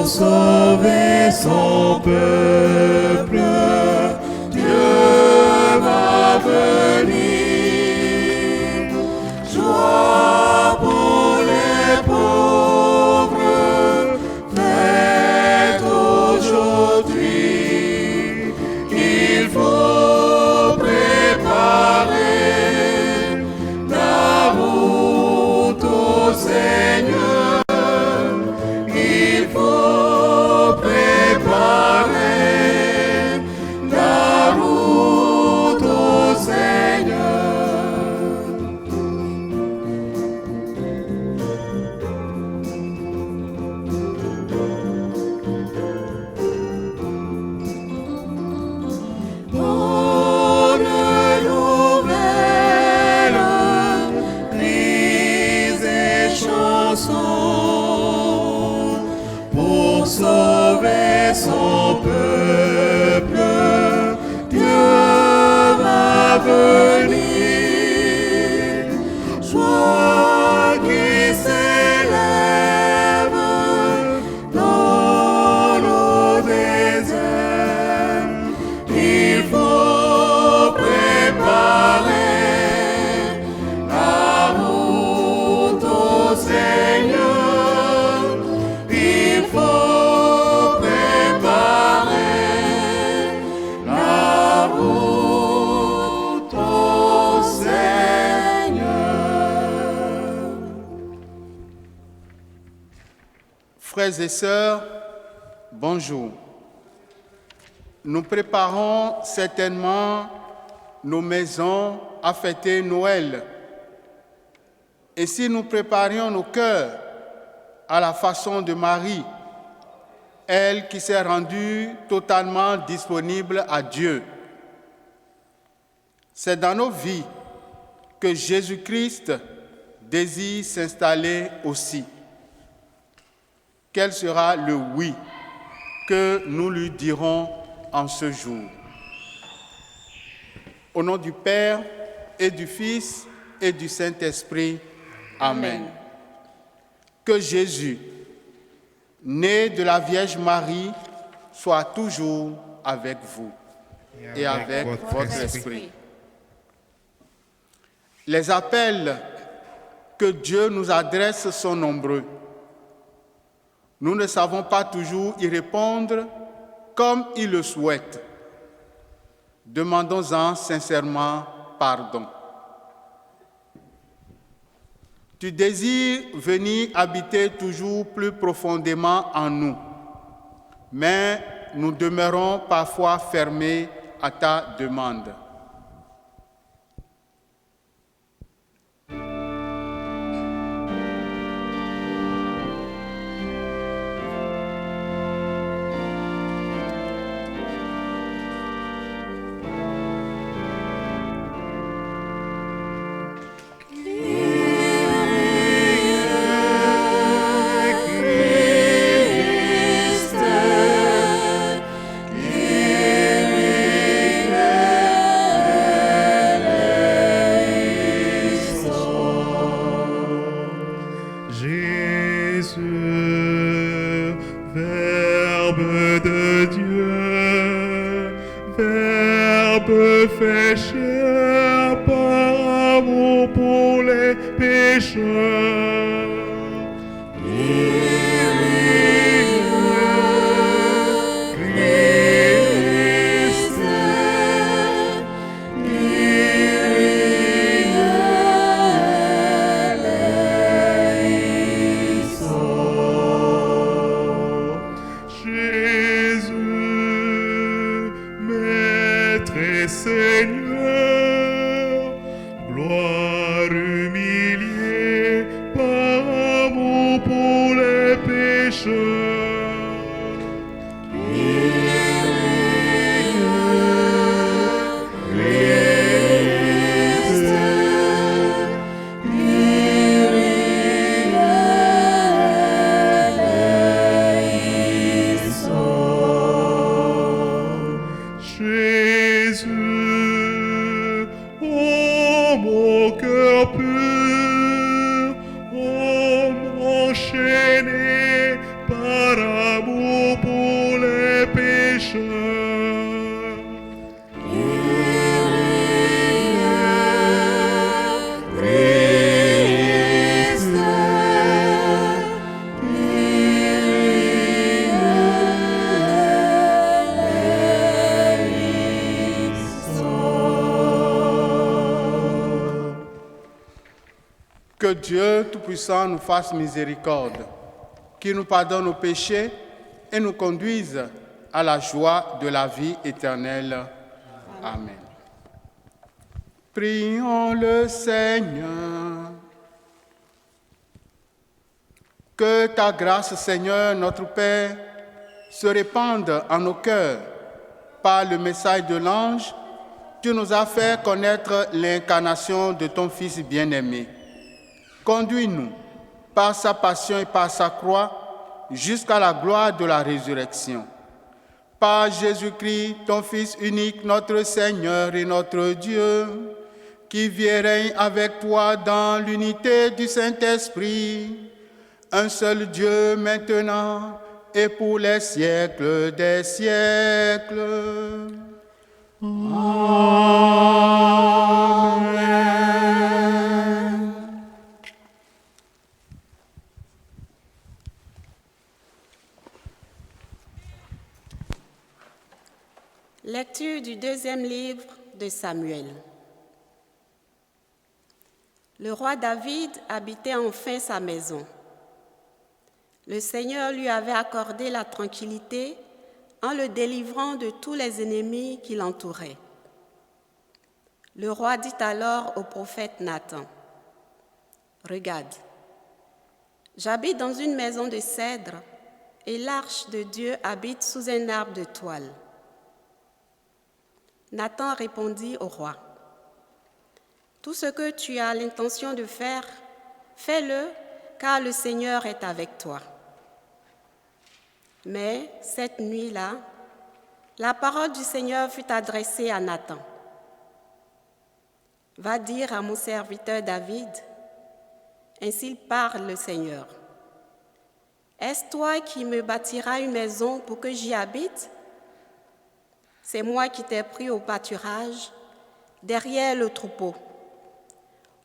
pour sauver son peuple. Dieu va venir. Joie pour les pauvres, fête aujourd'hui. Il faut préparer la route au Seigneur. Il faut préparer la route au Seigneur. Bonne nouvelle, cris et chansons pour sauver son peuple. Dieu va venir. Joie qui s'élève dans nos déserts. Il faut préparer la route au Seigneur. Il faut préparer la route au Seigneur. Frères et sœurs, bonjour. Nous préparons certainement nos maisons à fêter Noël. Et si nous préparions nos cœurs à la façon de Marie, elle qui s'est rendue totalement disponible à Dieu, c'est dans nos vies que Jésus-Christ désire s'installer aussi. Quel sera le oui que nous lui dirons en ce jour? Au nom du Père et du Fils et du Saint-Esprit. Amen. Que Jésus, né de la Vierge Marie, soit toujours avec vous et avec votre esprit. Les appels que Dieu nous adresse sont nombreux. Nous ne savons pas toujours y répondre comme il le souhaite. Demandons-en sincèrement pardon. Tu désires venir habiter toujours plus profondément en nous, mais nous demeurons parfois fermés à ta demande. Fait chair par amour pour les pécheurs. Seigneur, gloire humiliée par amour pour les pécheurs. Jésus, oh mon cœur pur, homme enchaîné par Que Dieu Tout-Puissant nous fasse miséricorde, qu'il nous pardonne nos péchés et nous conduise à la joie de la vie éternelle. Amen. Prions le Seigneur. Que ta grâce, Seigneur, notre Père, se répande en nos cœurs. Par le message de l'ange, tu nous as fait connaître l'incarnation de ton Fils bien-aimé. Conduis-nous par sa passion et par sa croix jusqu'à la gloire de la résurrection. Par Jésus-Christ, ton Fils unique, notre Seigneur et notre Dieu, qui vit et règne avec toi dans l'unité du Saint-Esprit, un seul Dieu maintenant et pour les siècles des siècles. Amen. Lecture du deuxième livre de Samuel. Le roi David habitait enfin sa maison. Le Seigneur lui avait accordé la tranquillité en le délivrant de tous les ennemis qui l'entouraient. Le roi dit alors au prophète Nathan, « Regarde, j'habite dans une maison de cèdre et l'arche de Dieu habite sous un arbre de toile. » Nathan répondit au roi, « Tout ce que tu as l'intention de faire, fais-le, car le Seigneur est avec toi. » Mais cette nuit-là, la parole du Seigneur fut adressée à Nathan. « Va dire à mon serviteur David, ainsi parle le Seigneur. Est-ce toi qui me bâtiras une maison pour que j'y habite? C'est moi qui t'ai pris au pâturage, derrière le troupeau,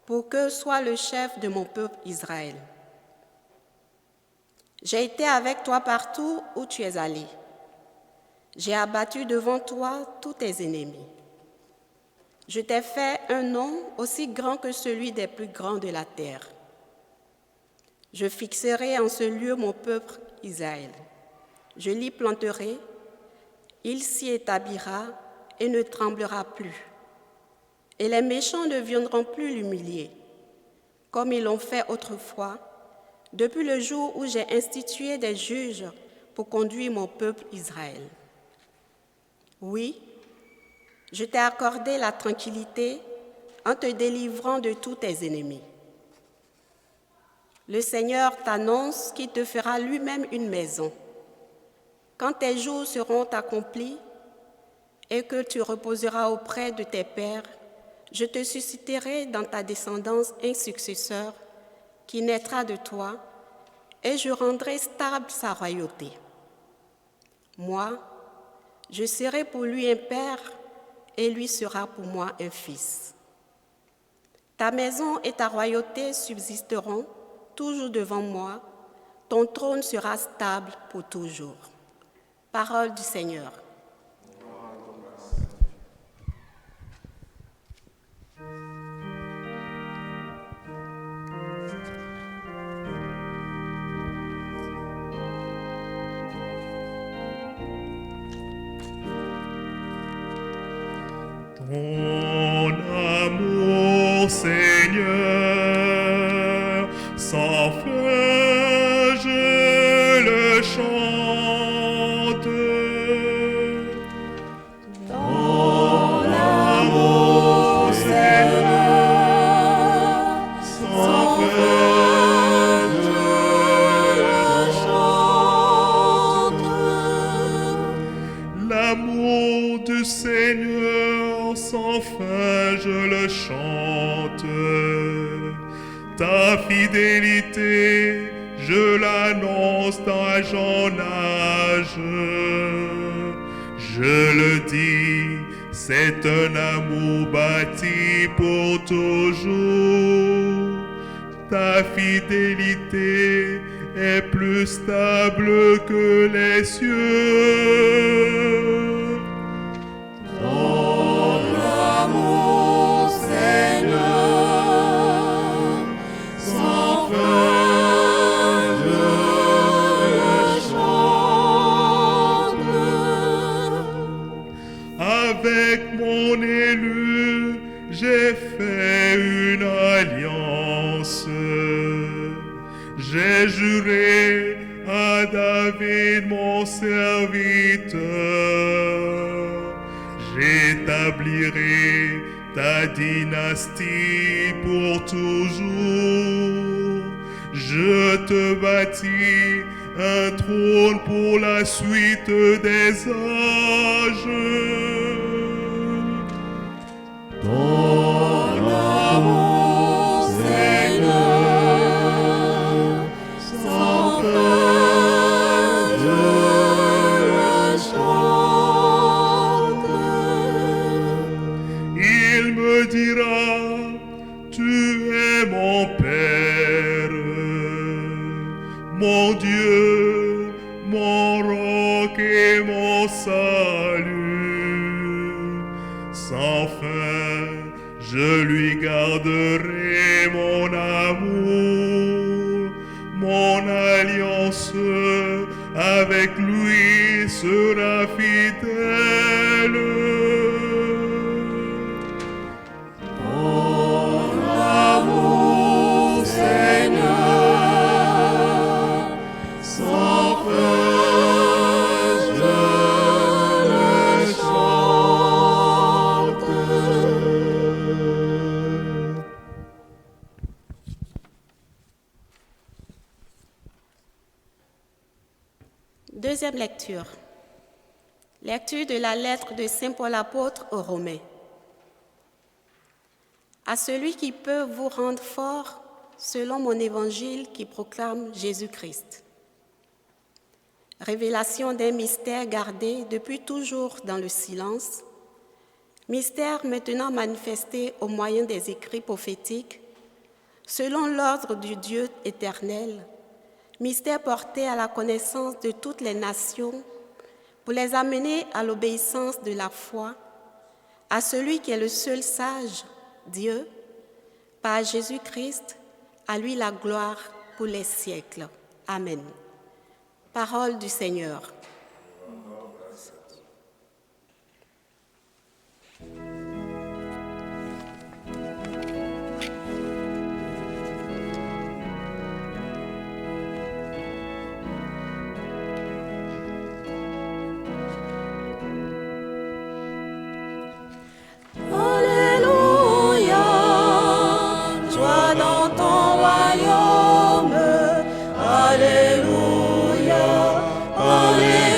pour que sois le chef de mon peuple Israël. J'ai été avec toi partout où tu es allé. J'ai abattu devant toi tous tes ennemis. Je t'ai fait un nom aussi grand que celui des plus grands de la terre. Je fixerai en ce lieu mon peuple Israël. Je l'y planterai, il s'y établira et ne tremblera plus. Et les méchants ne viendront plus l'humilier, comme ils l'ont fait autrefois, depuis le jour où j'ai institué des juges pour conduire mon peuple Israël. Oui, je t'ai accordé la tranquillité en te délivrant de tous tes ennemis. Le Seigneur t'annonce qu'il te fera lui-même une maison. Quand tes jours seront accomplis et que tu reposeras auprès de tes pères, je te susciterai dans ta descendance un successeur qui naîtra de toi, et je rendrai stable sa royauté. Moi, je serai pour lui un père, et lui sera pour moi un fils. Ta maison et ta royauté subsisteront toujours devant moi, ton trône sera stable pour toujours. Parole du Seigneur. Ton amour, Seigneur, sans fin je le chante. Ton amour, Seigneur, sans fin je le chante. L'amour du Seigneur, sans fin je le chante. Ta fidélité, je l'annonce d'âge en âge. Je le dis, c'est un amour bâti pour toujours. Ta fidélité est plus stable que les cieux. Ton amour, Seigneur, à David mon serviteur. J'établirai ta dynastie pour toujours. Je te bâtis un trône pour la suite des âges. Ton amour, Seigneur, sans fin, je le chante. Il me dira, tu es mon Père, mon Dieu, mon roc et mon salut. Sans fin, je lui garderai mon amour, mon alliance avec lui sera fidèle. Ton amour, Seigneur, sans fin, je le chante. Deuxième lecture. Lecture de la lettre de Saint Paul apôtre aux Romains. À celui qui peut vous rendre fort selon mon évangile qui proclame Jésus-Christ. Révélation d'un mystère gardé depuis toujours dans le silence, mystère maintenant manifesté au moyen des écrits prophétiques, selon l'ordre du Dieu éternel, mystère porté à la connaissance de toutes les nations pour les amener à l'obéissance de la foi, à celui qui est le seul sage, Dieu, par Jésus-Christ, à lui la gloire pour les siècles. Amen. Parole du Seigneur. Alléluia, joie dans ton royaume. Alléluia, Alléluia,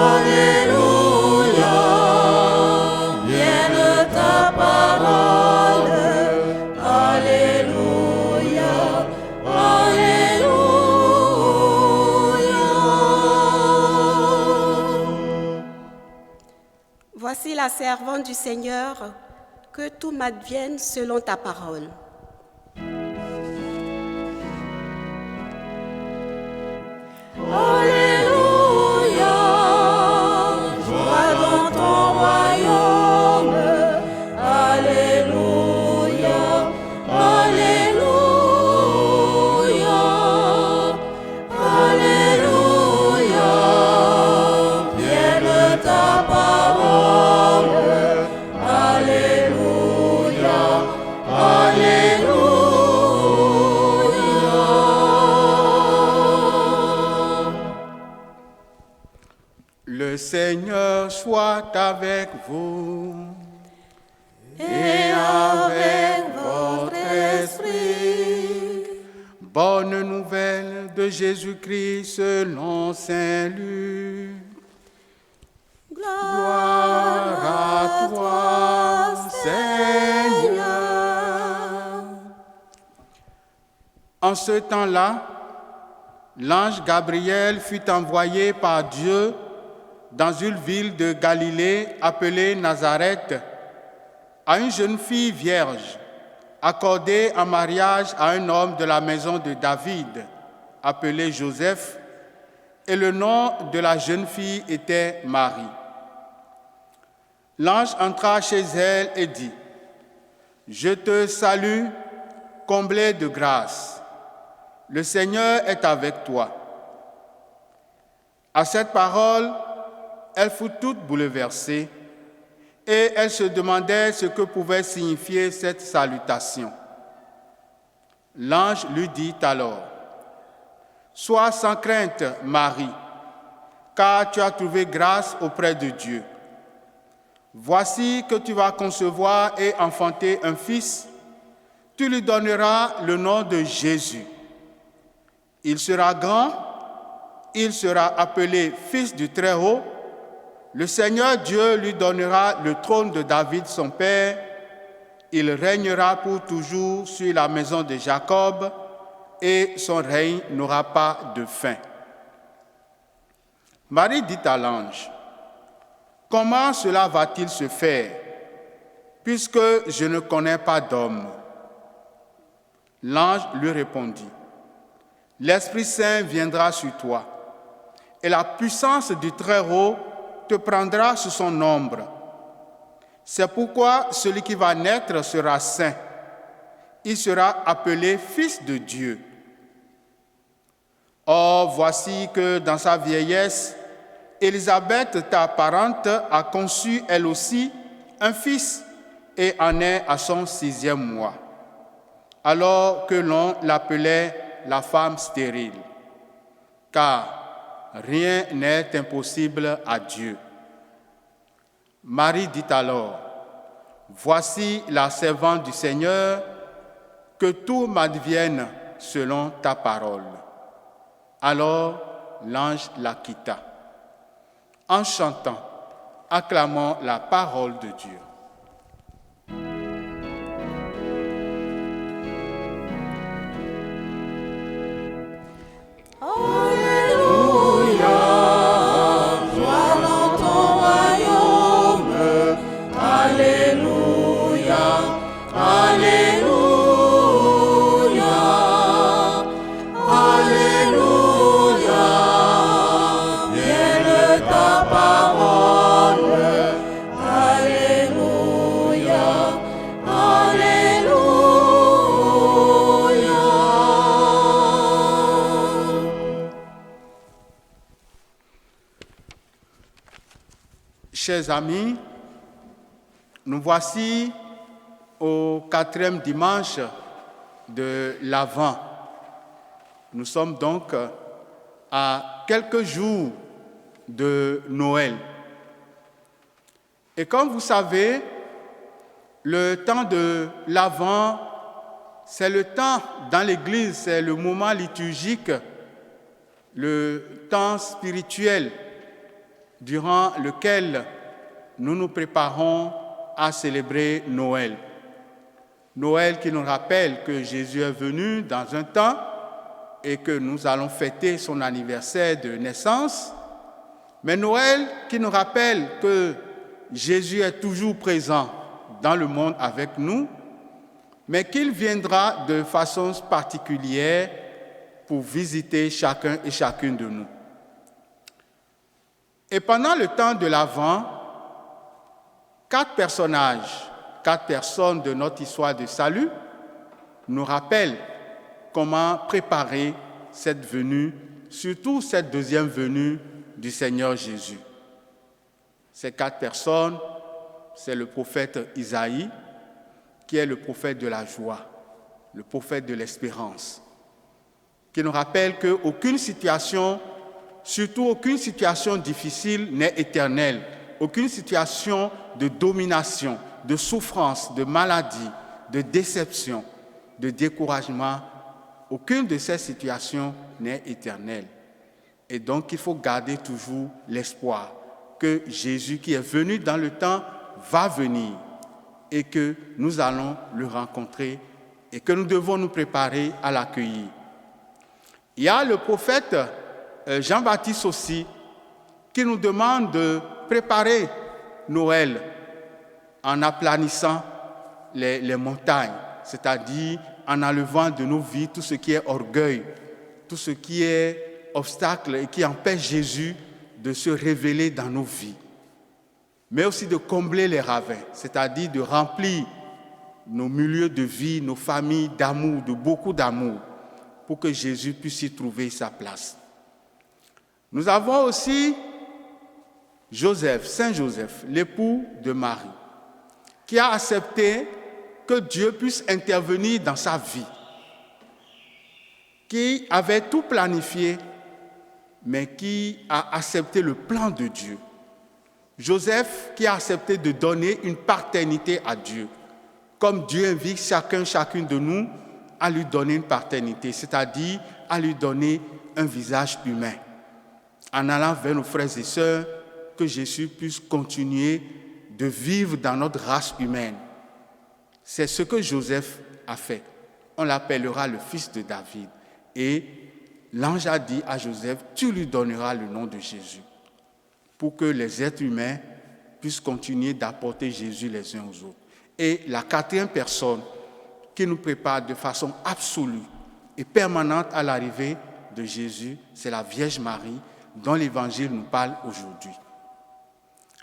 Alléluia, vienne ta parole. Alléluia, Alléluia. Voici la servante du Seigneur, que tout m'advienne selon ta parole. Alléluia, joie dans ton royaume. Alléluia, Alléluia, Alléluia, vienne ta parole. Alléluia, Alléluia. Le Seigneur soit avec vous Et avec votre esprit. Bonne nouvelle de Jésus-Christ selon Saint Luc. Gloire à toi, Seigneur. En ce temps-là, l'ange Gabriel fut envoyé par Dieu dans une ville de Galilée appelée Nazareth à une jeune fille vierge accordée en mariage à un homme de la maison de David appelé Joseph, et le nom de la jeune fille était Marie. L'ange entra chez elle et dit : « Je te salue, comblée de grâce. Le Seigneur est avec toi. » À cette parole, elle fut toute bouleversée et elle se demandait ce que pouvait signifier cette salutation. L'ange lui dit alors, « Sois sans crainte, Marie, car tu as trouvé grâce auprès de Dieu. Voici que tu vas concevoir et enfanter un fils. Tu lui donneras le nom de Jésus. Il sera grand, il sera appelé Fils du Très-Haut. Le Seigneur Dieu lui donnera le trône de David, son père. Il régnera pour toujours sur la maison de Jacob et son règne n'aura pas de fin. » Marie dit à l'ange, « Comment cela va-t-il se faire, puisque je ne connais pas d'homme ?» L'ange lui répondit, « L'Esprit Saint viendra sur toi, et la puissance du Très-Haut te prendra sous son ombre. C'est pourquoi celui qui va naître sera saint. Il sera appelé Fils de Dieu. Or, voici que dans sa vieillesse, Élisabeth, ta parente, a conçu elle aussi un fils et en est à son 6e mois, alors que l'on l'appelait la femme stérile, car rien n'est impossible à Dieu. Marie dit alors, « Voici la servante du Seigneur, que tout m'advienne selon ta parole. » Alors l'ange la quitta. En chantant, acclamons la parole de Dieu. Chers amis, nous voici au 4e dimanche de l'Avent. Nous sommes donc à quelques jours de Noël. Et comme vous savez, le temps de l'Avent, c'est le temps dans l'Église, c'est le moment liturgique, le temps spirituel durant lequel nous nous préparons à célébrer Noël. Noël qui nous rappelle que Jésus est venu dans un temps et que nous allons fêter son anniversaire de naissance. Mais Noël qui nous rappelle que Jésus est toujours présent dans le monde avec nous, mais qu'il viendra de façon particulière pour visiter chacun et chacune de nous. Et pendant le temps de l'Avent, 4 personnes de notre histoire de salut nous rappellent comment préparer cette venue, surtout cette deuxième venue du Seigneur Jésus. Ces 4 personnes, c'est le prophète Isaïe, qui est le prophète de la joie, le prophète de l'espérance, qui nous rappelle qu'aucune situation, surtout aucune situation difficile n'est éternelle, aucune situation de domination, de souffrance, de maladie, de déception, de découragement, aucune de ces situations n'est éternelle. Et donc, il faut garder toujours l'espoir que Jésus qui est venu dans le temps va venir et que nous allons le rencontrer et que nous devons nous préparer à l'accueillir. Il y a le prophète Jean-Baptiste aussi qui nous demande de préparer Noël en aplanissant les montagnes, c'est-à-dire en enlevant de nos vies tout ce qui est orgueil, tout ce qui est obstacle et qui empêche Jésus de se révéler dans nos vies, mais aussi de combler les ravins, c'est-à-dire de remplir nos milieux de vie, nos familles d'amour, de beaucoup d'amour, pour que Jésus puisse y trouver sa place. Nous avons aussi Joseph, Saint Joseph, l'époux de Marie, qui a accepté que Dieu puisse intervenir dans sa vie qui avait tout planifié, mais qui a accepté le plan de Dieu. Joseph qui a accepté de donner une paternité à Dieu, comme Dieu invite chacune de nous à lui donner une paternité, c'est-à-dire à lui donner un visage humain, en allant vers nos frères et sœurs, que Jésus puisse continuer de vivre dans notre race humaine. C'est ce que Joseph a fait. On l'appellera le fils de David. Et l'ange a dit à Joseph, tu lui donneras le nom de Jésus, pour que les êtres humains puissent continuer d'apporter Jésus les uns aux autres. Et la quatrième personne qui nous prépare de façon absolue et permanente à l'arrivée de Jésus, c'est la Vierge Marie, dont l'Évangile nous parle aujourd'hui.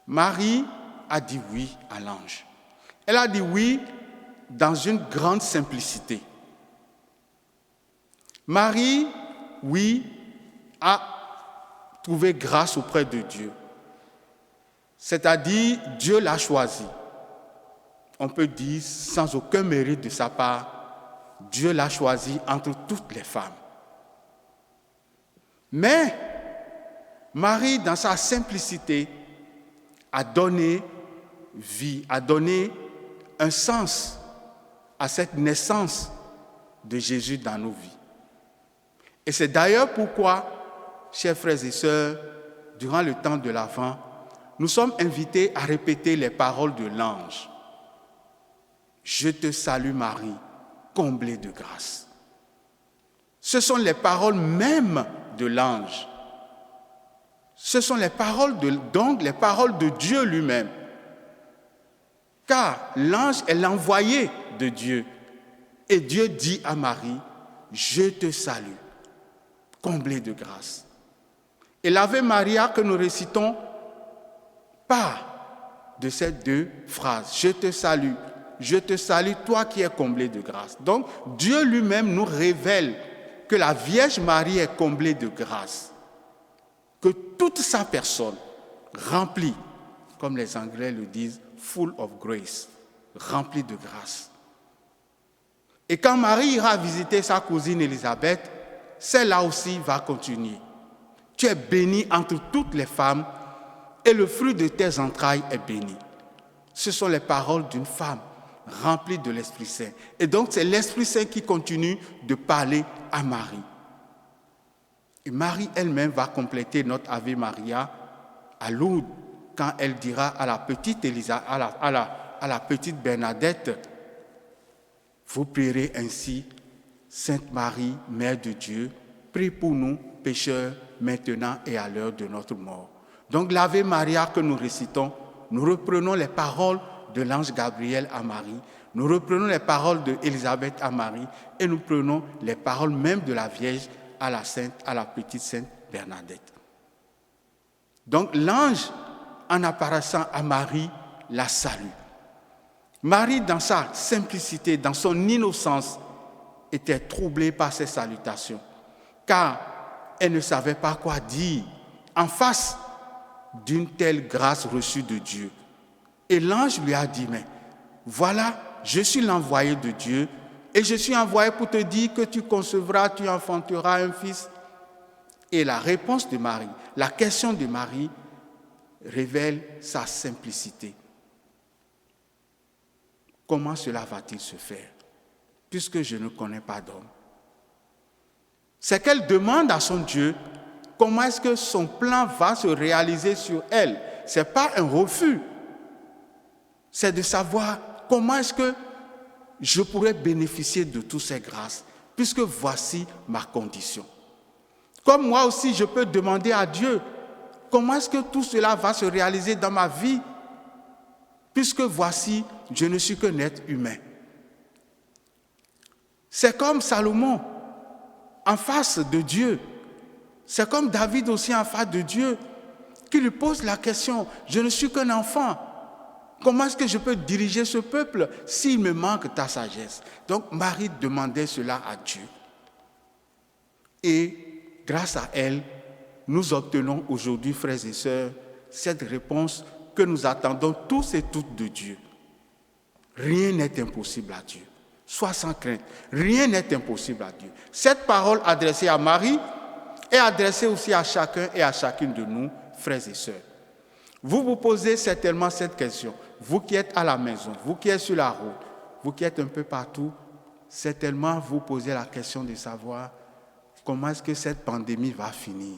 Marie a dit oui à l'ange. Elle a dit oui dans une grande simplicité. Marie, oui, a trouvé grâce auprès de Dieu. C'est-à-dire, Dieu l'a choisi. On peut dire, sans aucun mérite de sa part, Dieu l'a choisi entre toutes les femmes. Mais Marie, dans sa simplicité, a donné vie, a donné un sens à cette naissance de Jésus dans nos vies. Et c'est d'ailleurs pourquoi, chers frères et sœurs, durant le temps de l'Avent, nous sommes invités à répéter les paroles de l'ange. Je te salue Marie, comblée de grâce. Ce sont les paroles mêmes de l'ange. Ce sont les paroles les paroles de Dieu lui-même. Car l'ange est l'envoyé de Dieu. Et Dieu dit à Marie, je te salue, comblée de grâce. Et l'Ave Maria que nous récitons part de ces deux phrases. Je te salue, toi qui es comblée de grâce. Donc, Dieu lui-même nous révèle que la Vierge Marie est comblée de grâce. Que toute sa personne, remplie, comme les Anglais le disent, full of grace, remplie de grâce. Et quand Marie ira visiter sa cousine Élisabeth, celle-là aussi va continuer. Tu es bénie entre toutes les femmes et le fruit de tes entrailles est béni. Ce sont les paroles d'une femme remplie de l'Esprit Saint. Et donc c'est l'Esprit Saint qui continue de parler à Marie. Et Marie elle-même va compléter notre Ave Maria à Lourdes quand elle dira à la petite à la petite Bernadette, vous prierez ainsi, Sainte Marie, Mère de Dieu, prie pour nous pécheurs maintenant et à l'heure de notre mort. Donc l'Ave Maria que nous récitons, nous reprenons les paroles de l'ange Gabriel à Marie, nous reprenons les paroles d'Élisabeth à Marie et nous prenons les paroles même de la Vierge à la petite Sainte Bernadette. Donc l'ange, en apparaissant à Marie, la salue. Marie, dans sa simplicité, dans son innocence, était troublée par ces salutations, car elle ne savait pas quoi dire en face d'une telle grâce reçue de Dieu. Et l'ange lui a dit, mais voilà, je suis l'envoyé de Dieu, et je suis envoyé pour te dire que tu concevras, tu enfanteras un fils. Et la réponse de Marie, la question de Marie, révèle sa simplicité. Comment cela va-t-il se faire, puisque je ne connais pas d'homme? C'est qu'elle demande à son Dieu comment est-ce que son plan va se réaliser sur elle. Ce n'est pas un refus, c'est de savoir comment est-ce que je pourrais bénéficier de toutes ces grâces, puisque voici ma condition. Comme moi aussi, je peux demander à Dieu, comment est-ce que tout cela va se réaliser dans ma vie, puisque voici, je ne suis qu'un être humain. C'est comme Salomon, en face de Dieu. C'est comme David aussi en face de Dieu, qui lui pose la question, je ne suis qu'un enfant. Comment est-ce que je peux diriger ce peuple s'il me manque ta sagesse? Donc Marie demandait cela à Dieu. Et grâce à elle, nous obtenons aujourd'hui, frères et sœurs, cette réponse que nous attendons tous et toutes de Dieu. Rien n'est impossible à Dieu. Sois sans crainte. Rien n'est impossible à Dieu. Cette parole adressée à Marie est adressée aussi à chacun et à chacune de nous, frères et sœurs. Vous vous posez certainement cette question. Vous qui êtes à la maison, vous qui êtes sur la route, vous qui êtes un peu partout, certainement vous posez la question de savoir comment est-ce que cette pandémie va finir.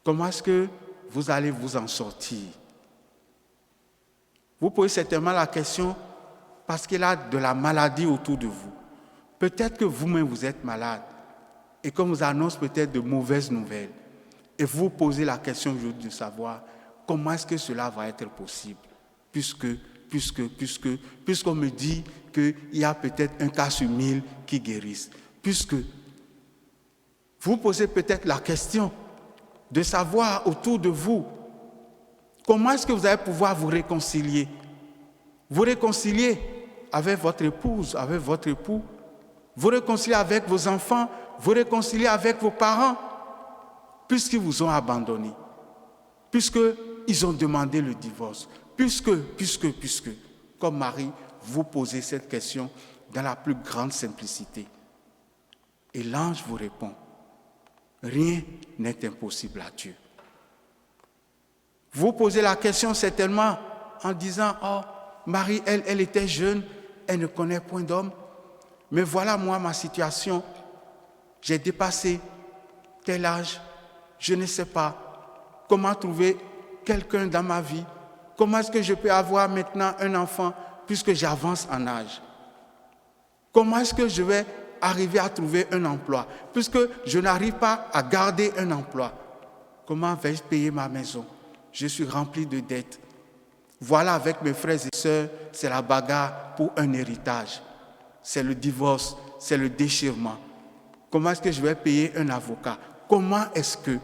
Comment est-ce que vous allez vous en sortir? Vous posez certainement la question parce qu'il y a de la maladie autour de vous. Peut-être que vous-même vous êtes malade et qu'on vous annonce peut-être de mauvaises nouvelles. Et vous vous posez la question aujourd'hui de savoir comment est-ce que cela va être possible puisqu'on me dit qu'il y a peut-être un cas sur 1000 qui guérissent. Puisque vous posez peut-être la question de savoir autour de vous comment est-ce que vous allez pouvoir vous réconcilier. Vous réconcilier avec votre épouse, avec votre époux, vous réconcilier avec vos enfants, vous réconcilier avec vos parents, puisqu'ils vous ont abandonné, puisqu'ils ont demandé le divorce, puisque, comme Marie, vous posez cette question dans la plus grande simplicité. Et l'ange vous répond, rien n'est impossible à Dieu. Vous posez la question certainement en disant, oh, Marie, elle était jeune, elle ne connaît point d'homme, mais voilà moi ma situation, j'ai dépassé tel âge, je ne sais pas comment trouver quelqu'un dans ma vie, comment est-ce que je peux avoir maintenant un enfant puisque j'avance en âge? Comment est-ce que je vais arriver à trouver un emploi puisque je n'arrive pas à garder un emploi? Comment vais-je payer ma maison? Je suis rempli de dettes. Voilà, avec mes frères et sœurs, c'est la bagarre pour un héritage. C'est le divorce, c'est le déchirement. Comment est-ce que je vais payer un avocat? Comment est-ce que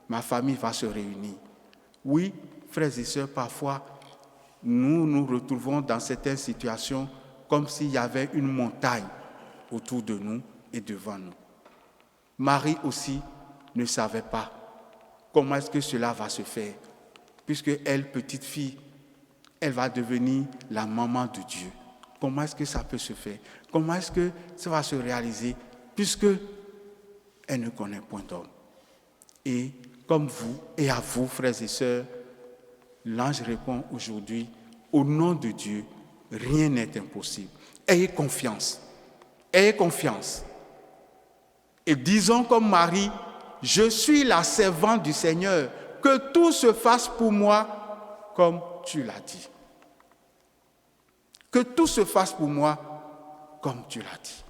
ma famille va se réunir? Oui, frères et sœurs, parfois, nous nous retrouvons dans certaines situations comme s'il y avait une montagne autour de nous et devant nous. Marie aussi ne savait pas comment est-ce que cela va se faire, puisque elle, petite fille, elle va devenir la maman de Dieu. Comment est-ce que ça peut se faire? Comment est-ce que ça va se réaliser, puisque elle ne connaît point d'homme? Et comme vous et à vous, frères et sœurs, l'ange répond aujourd'hui, au nom de Dieu, rien n'est impossible. Ayez confiance. Ayez confiance. Et disons comme Marie, je suis la servante du Seigneur, que tout se fasse pour moi comme tu l'as dit. Que tout se fasse pour moi comme tu l'as dit.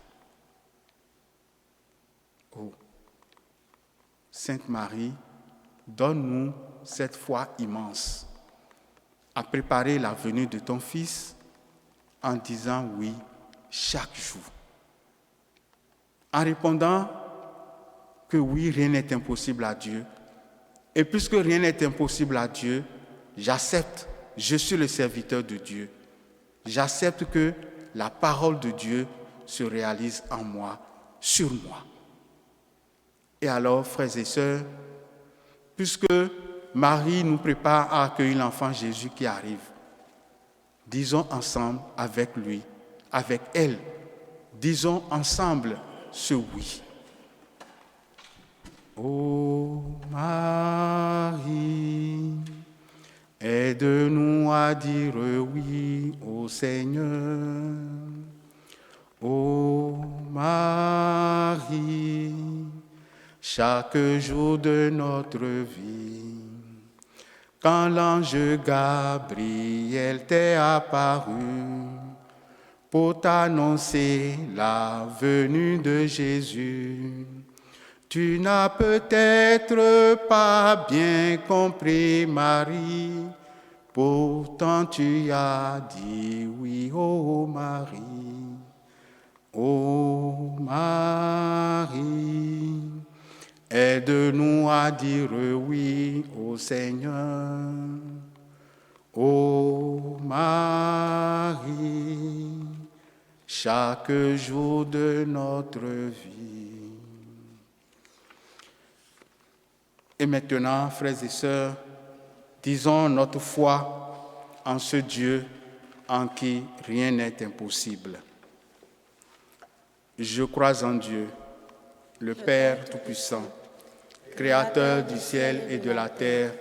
Oh, Sainte Marie, donne-nous cette foi immense à préparer la venue de ton Fils en disant oui chaque jour. En répondant que oui, rien n'est impossible à Dieu. Et puisque rien n'est impossible à Dieu, j'accepte, je suis le serviteur de Dieu. J'accepte que la parole de Dieu se réalise en moi, sur moi. Et alors, frères et sœurs, puisque Marie nous prépare à accueillir l'enfant Jésus qui arrive, disons ensemble avec lui, avec elle, disons ensemble ce oui. Ô Marie, aide-nous à dire oui au Seigneur. Ô Marie, chaque jour de notre vie, quand l'ange Gabriel t'est apparu pour t'annoncer la venue de Jésus, tu n'as peut-être pas bien compris, Marie, pourtant tu as dit oui, ô Marie. Ô Marie, aide-nous à dire oui au Seigneur. Ô Marie, chaque jour de notre vie. Et maintenant, frères et sœurs, disons notre foi en ce Dieu en qui rien n'est impossible. Je crois en Dieu, le Père Tout-Puissant, Créateur du ciel et de la terre,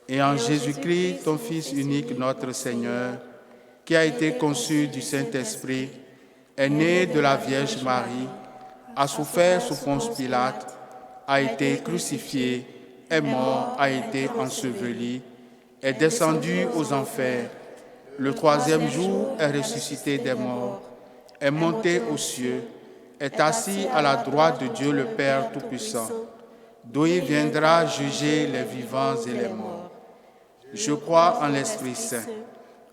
et en Jésus-Christ, ton Fils unique, notre Seigneur, qui a été conçu du Saint-Esprit, est né de la Vierge Marie, a souffert sous Ponce Pilate, a été crucifié, est mort, a été enseveli, est descendu aux enfers. Le troisième jour est ressuscité des morts, est monté aux cieux, est assis à la droite de Dieu le Père Tout-Puissant, d'où il viendra juger les vivants et les morts. Je crois en l'Esprit Saint,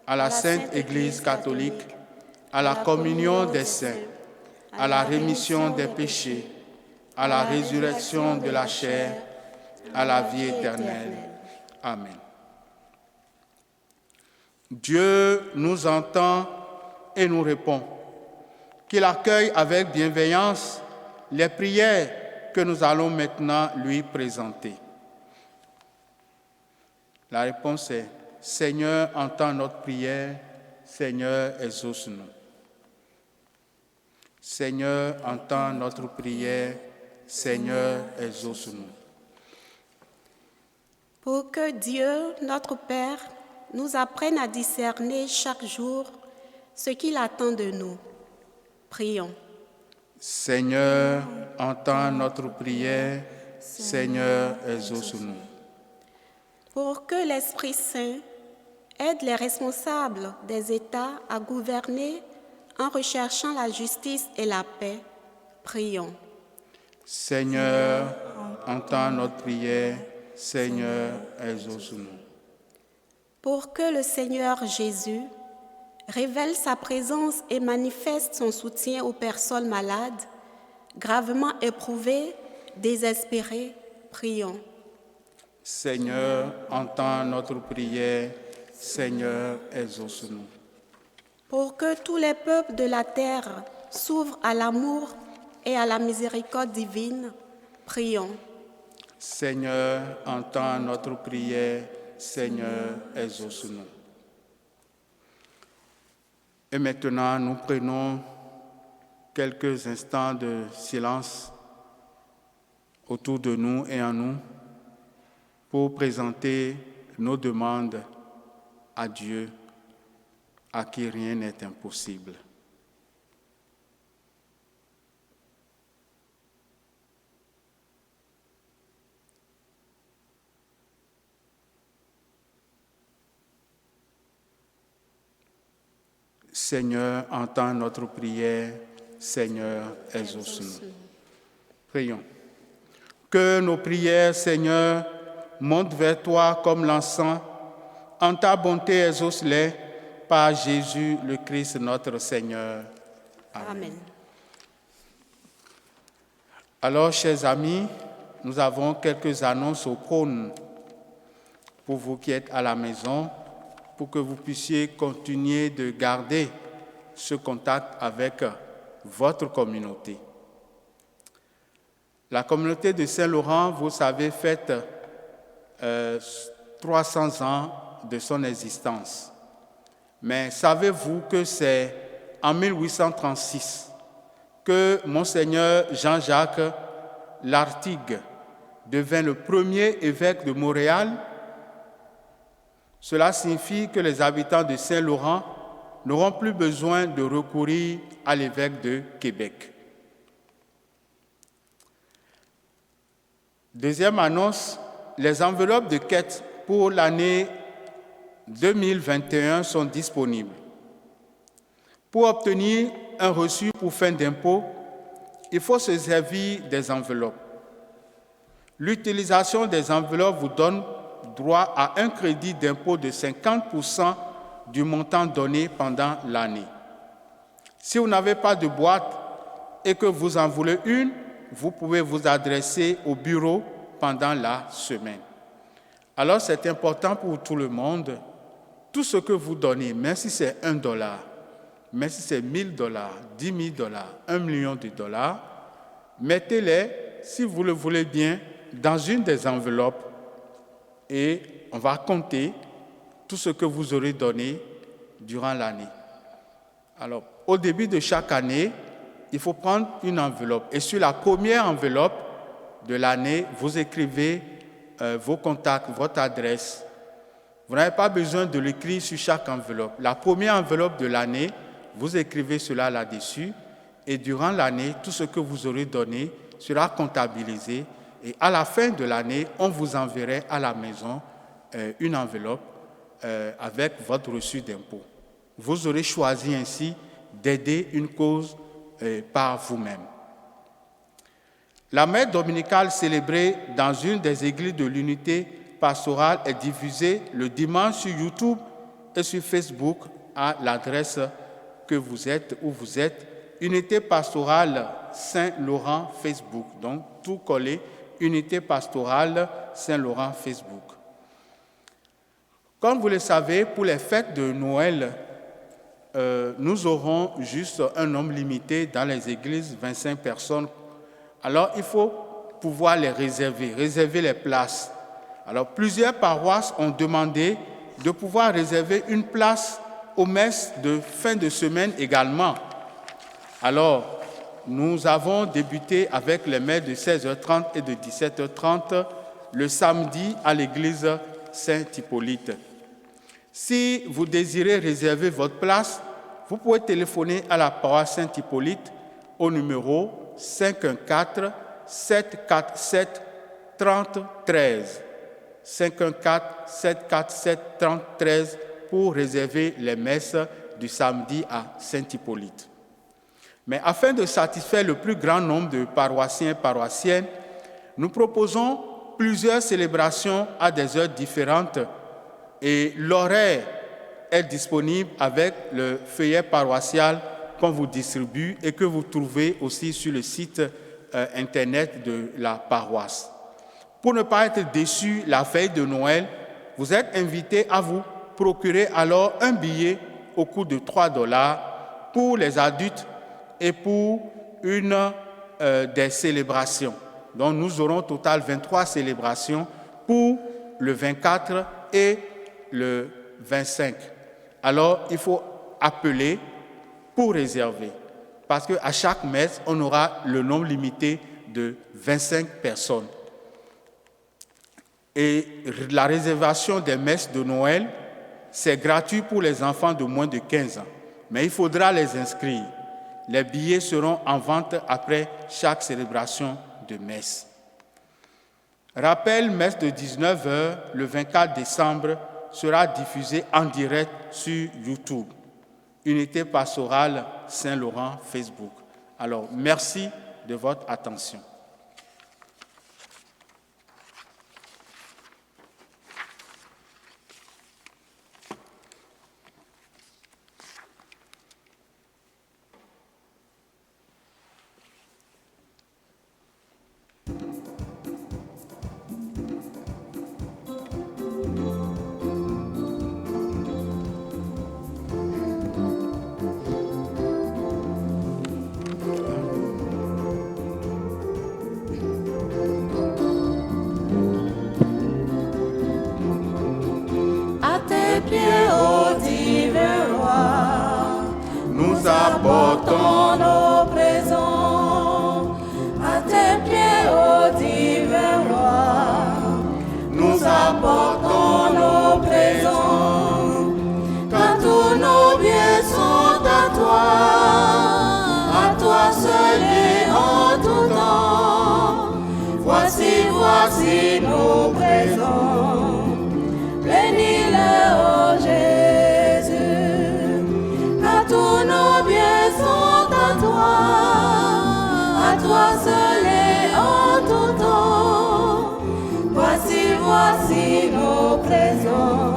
à la Sainte Église catholique, à la communion des saints, à la rémission des péchés, à la résurrection de la chair, à la vie éternelle. Amen. Dieu nous entend et nous répond. Qu'il accueille avec bienveillance les prières que nous allons maintenant lui présenter. La réponse est: Seigneur, entends notre prière, Seigneur, exauce-nous. Seigneur, entends notre prière, Seigneur, exauce-nous. Pour que Dieu, notre Père, nous apprenne à discerner chaque jour ce qu'il attend de nous. Prions. Seigneur, entends notre prière, Seigneur, exauce-nous. Pour que l'Esprit Saint aide les responsables des États à gouverner en recherchant la justice et la paix, prions. Seigneur, entends notre prière, Seigneur, exauce-nous. Pour que le Seigneur Jésus révèle sa présence et manifeste son soutien aux personnes malades, gravement éprouvées, désespérées, prions. Seigneur, entends notre prière, Seigneur, exauce-nous. Pour que tous les peuples de la terre s'ouvrent à l'amour et à la miséricorde divine, prions. Seigneur, entends notre prière, Seigneur, exauce-nous. Et maintenant, nous prenons quelques instants de silence autour de nous et en nous pour présenter nos demandes à Dieu, à qui rien n'est impossible. Seigneur, entends notre prière. Seigneur, exauce-nous. Prions. Que nos prières, Seigneur, montent vers toi comme l'encens. En ta bonté, exauce-les par Jésus le Christ, notre Seigneur. Amen. Alors, chers amis, nous avons quelques annonces au prône pour vous qui êtes à la maison, pour que vous puissiez continuer de garder ce contact avec votre communauté. La communauté de Saint-Laurent, vous savez, fête 300 ans de son existence. Mais savez-vous que c'est en 1836 que Monseigneur Jean-Jacques Lartigue devint le premier évêque de Montréal? Cela signifie que les habitants de Saint-Laurent n'auront plus besoin de recourir à l'évêque de Québec. Deuxième annonce, les enveloppes de quête pour l'année 2021 sont disponibles. Pour obtenir un reçu pour fin d'impôt, il faut se servir des enveloppes. L'utilisation des enveloppes vous donne droit à un crédit d'impôt de 50% du montant donné pendant l'année. Si vous n'avez pas de boîte et que vous en voulez une, vous pouvez vous adresser au bureau pendant la semaine. Alors c'est important pour tout le monde, tout ce que vous donnez, même si c'est $1, même si c'est $1,000, $10,000, $1 million, mettez-les, si vous le voulez bien, dans une des enveloppes et on va compter tout ce que vous aurez donné durant l'année. Alors, au début de chaque année, il faut prendre une enveloppe. Et sur la première enveloppe de l'année, vous écrivez vos contacts, votre adresse. Vous n'avez pas besoin de l'écrire sur chaque enveloppe. La première enveloppe de l'année, vous écrivez cela là-dessus. Et durant l'année, tout ce que vous aurez donné sera comptabilisé. Et à la fin de l'année, on vous enverrait à la maison une enveloppe avec votre reçu d'impôt. Vous aurez choisi ainsi d'aider une cause par vous-même. La messe dominicale célébrée dans une des églises de l'unité pastorale est diffusée le dimanche sur YouTube et sur Facebook à l'adresse que vous êtes, où vous êtes, Unité pastorale Saint-Laurent Facebook. Donc, tout collé, Unité pastorale Saint-Laurent Facebook. Comme vous le savez, pour les fêtes de Noël, nous aurons juste un nombre limité dans les églises, 25 personnes. Alors, il faut pouvoir les réserver les places. Alors, plusieurs paroisses ont demandé de pouvoir réserver une place aux messes de fin de semaine également. Alors, nous avons débuté avec les messes de 16h30 et de 17h30 le samedi à l'église Saint-Hippolyte. Si vous désirez réserver votre place, vous pouvez téléphoner à la paroisse Saint-Hippolyte au numéro 514-747-3013. 514-747-3013 pour réserver les messes du samedi à Saint-Hippolyte. Mais afin de satisfaire le plus grand nombre de paroissiens et paroissiennes, nous proposons plusieurs célébrations à des heures différentes et l'horaire est disponible avec le feuillet paroissial qu'on vous distribue et que vous trouvez aussi sur le site internet de la paroisse. Pour ne pas être déçu la veille de Noël, vous êtes invité à vous procurer alors un billet au coût de $3 pour les adultes et pour une des célébrations. Donc nous aurons au total 23 célébrations pour le 24 et le 25. Alors il faut appeler pour réserver parce qu'à chaque messe, on aura le nombre limité de 25 personnes. Et la réservation des messes de Noël, c'est gratuit pour les enfants de moins de 15 ans. Mais il faudra les inscrire. Les billets seront en vente après chaque célébration de messe. Rappel, messe de 19h, le 24 décembre, sera diffusée en direct sur YouTube. Unité pastorale Saint-Laurent Facebook. Alors, merci de votre attention. Nous apportons nos présents à tes pieds, ô divin roi. Nous apportons nos présents, car tous nos biens sont à toi seul et en tout temps. Voici nos présents, bénis-les, ô Jésus, car tous nos biens sont à toi seul et en tout temps. Voici nos présents,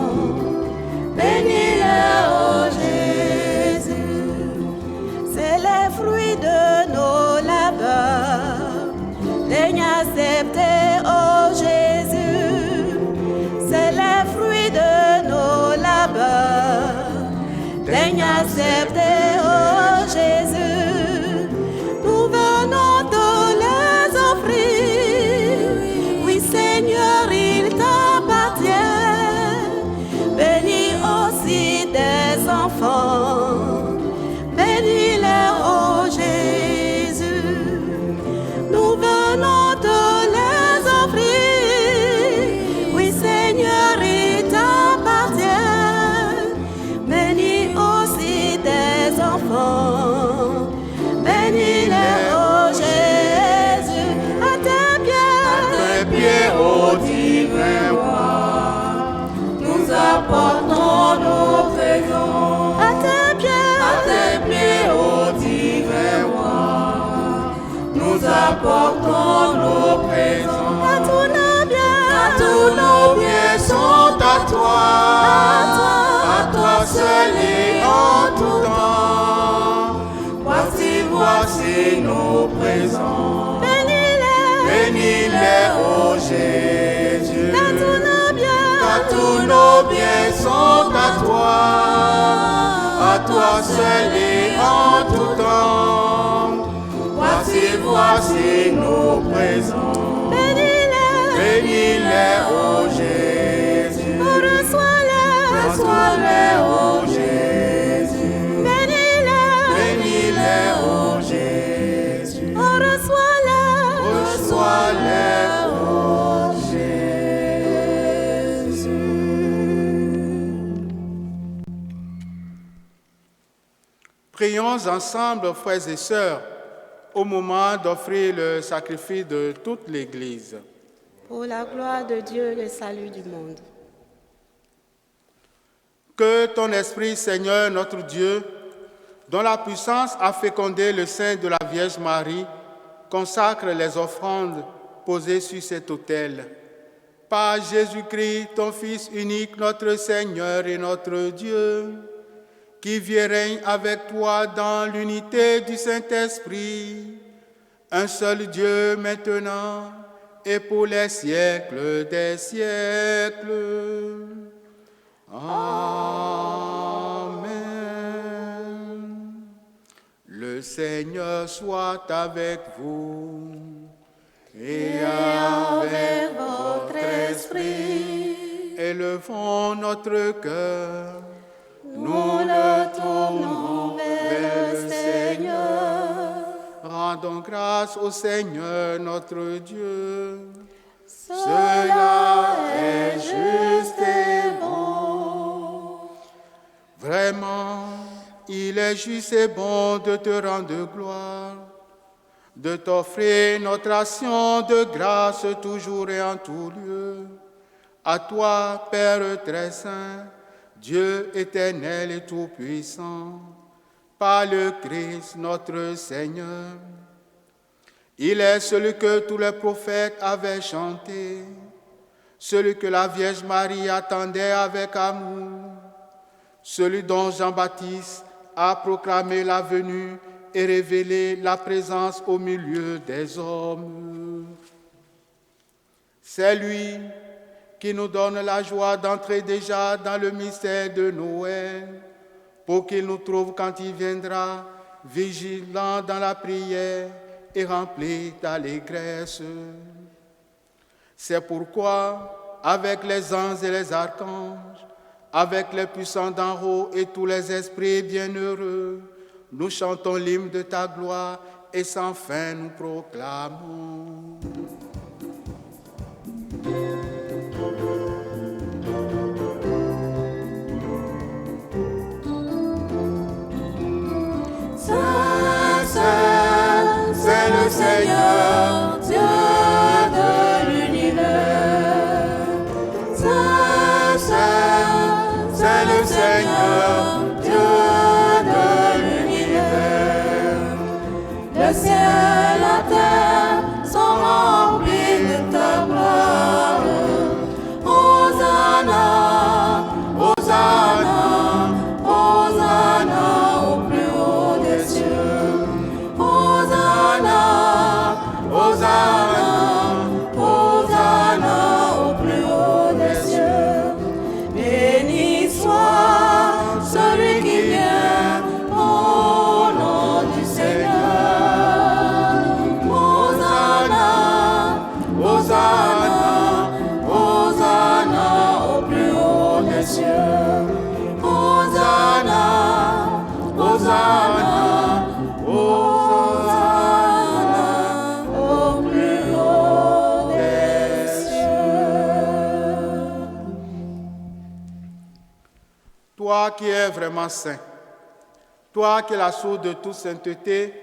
bénis-les, ô Jésus. C'est les fruits de nos labeurs, daigne accepter, ô Jésus. C'est les fruits de nos labeurs, daigne accepter, ô Jésus. Nous venons de les offrir, oui Seigneur, il t'appartient. Bénis aussi tes enfants, bénis-les, ô Jésus. pieds au divin roi, nous apportons nos présents. À tes pieds au divin roi, nous apportons nos présents. car Tous nos biens sont à toi, à toi seul et en tout temps. Voici nos présents. Bénis-les, ô Jésus, car tous nos biens sont à toi seul et en tout temps. Voici nos présents. Bénis-les, ô Jésus, reçois-les, ô Jésus, bénis-les, ô Jésus, reçois-les, ô Jésus. Prions ensemble, frères et sœurs, au moment d'offrir le sacrifice de toute l'Église. Pour la gloire de Dieu, le salut du monde. Que ton Esprit, Seigneur notre Dieu, dont la puissance a fécondé le sein de la Vierge Marie, consacre les offrandes posées sur cet autel. Par Jésus-Christ, ton Fils unique, notre Seigneur et notre Dieu, qui vit et règne avec toi dans l'unité du Saint-Esprit, un seul Dieu maintenant et pour les siècles des siècles. Amen. Le Seigneur soit avec vous et avec votre esprit. Élevons notre cœur, nous le tournons vers le Seigneur. Rendons grâce au Seigneur notre Dieu. Cela est juste et bon. Vraiment, il est juste et bon de te rendre gloire, de t'offrir notre action de grâce toujours et en tout lieu. À toi, Père très saint, Dieu éternel et tout-puissant, par le Christ notre Seigneur. Il est celui que tous les prophètes avaient chanté, celui que la Vierge Marie attendait avec amour, celui dont Jean-Baptiste a proclamé la venue et révélé la présence au milieu des hommes. C'est lui qui nous donne la joie d'entrer déjà dans le mystère de Noël, pour qu'il nous trouve quand il viendra, vigilants dans la prière et remplis d'allégresse. C'est pourquoi, avec les anges et les archanges, avec les puissants d'en haut et tous les esprits bienheureux, nous chantons l'hymne de ta gloire et sans fin nous proclamons. C'est le Seigneur, Dieu de l'univers. C'est le Seigneur, Dieu de l'univers. Le ciel, la terre sont remplis de ta gloire. Hosanna, Hosanna, Hosanna au plus haut des cieux. Hosanna, Hosanna, Hosanna au plus haut des cieux. Béni soit celui qui vient au nom du Seigneur. Hosanna, Hosanna, Hosanna au plus haut des cieux. Hosanna, Hosanna, Hosanna au plus haut des cieux. Toi qui es vraiment saint, toi qui es la source de toute sainteté,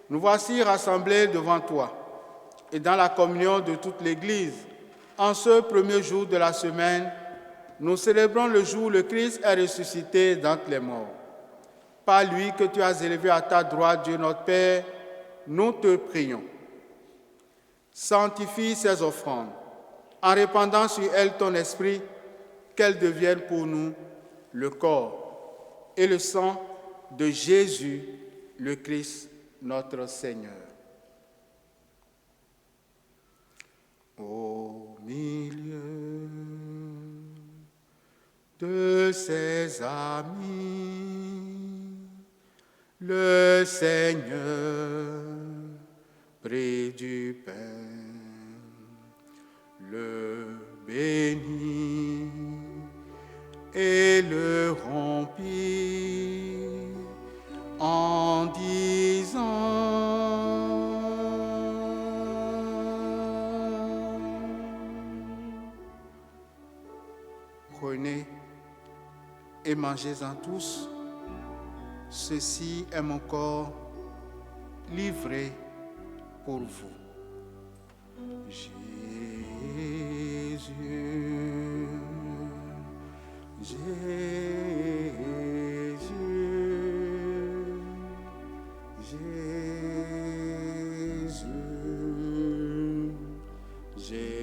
nous voici rassemblés devant toi et dans la communion de toute l'Église, En ce premier jour de la semaine, nous célébrons le jour où le Christ est ressuscité d'entre les morts. Par lui que tu as élevé à ta droite, Dieu notre Père, nous te prions. Sanctifie ces offrandes, en répandant sur elles ton esprit, qu'elles deviennent pour nous le corps et le sang de Jésus, le Christ, notre Seigneur. Au milieu de ses amis, le Seigneur prit du pain, le bénit et le rompit en disant: prenez et mangez-en tous, ceci est mon corps livré pour vous. Jésus, Jésus, Jésus, Jésus, Jésus,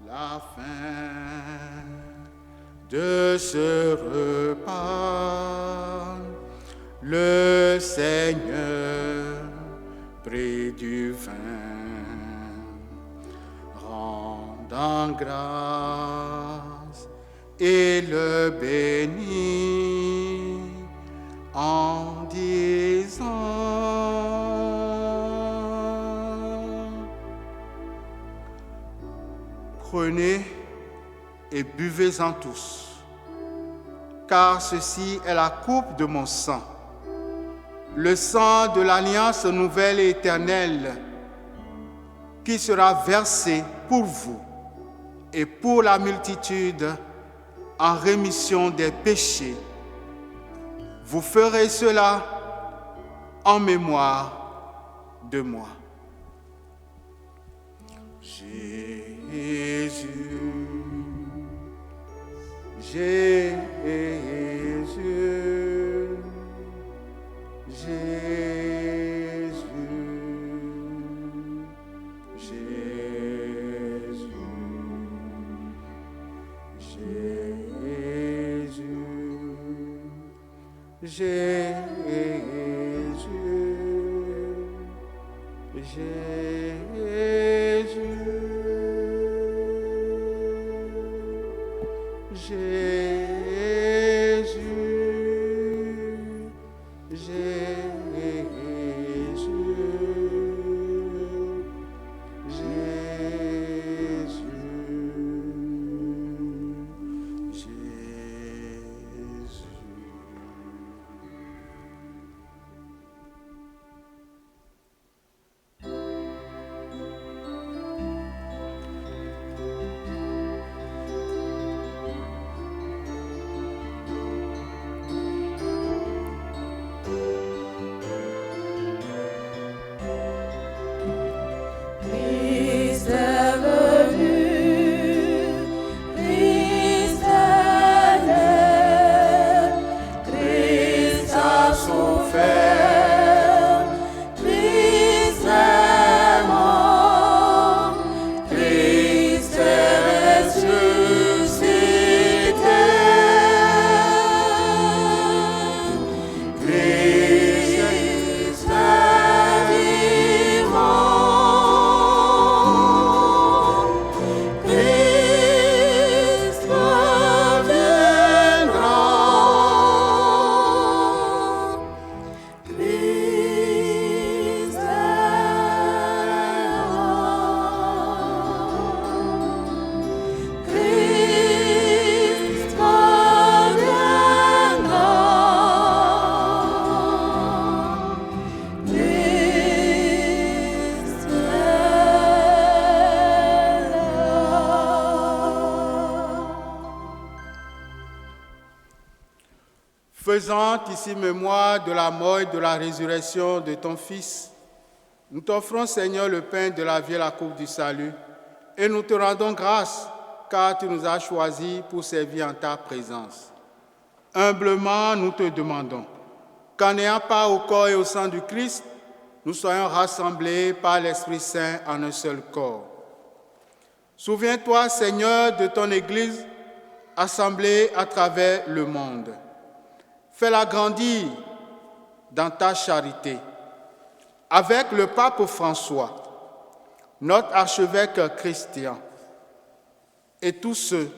la fin de ce repas, le Seigneur prit du vin, rendant grâce et le bénit en disant: prenez et buvez-en tous, car ceci est la coupe de mon sang, le sang de l'alliance nouvelle et éternelle, qui sera versé pour vous et pour la multitude en rémission des péchés. Vous ferez cela en mémoire de moi. Jésus, Jésus, Jésus, Jésus, Jésus, Jésus, Faisant ici mémoire de la mort et de la résurrection de ton Fils, nous t'offrons, Seigneur, le pain de la vie et la coupe du salut, et nous te rendons grâce, car tu nous as choisis pour servir en ta présence. Humblement, nous te demandons qu'en ayant part au corps et au sang du Christ, nous soyons rassemblés par l'Esprit Saint en un seul corps. Souviens-toi, Seigneur, de ton Église assemblée à travers le monde. Fais-la grandir dans ta charité. Avec le pape François, notre archevêque Christian, et tous ceux,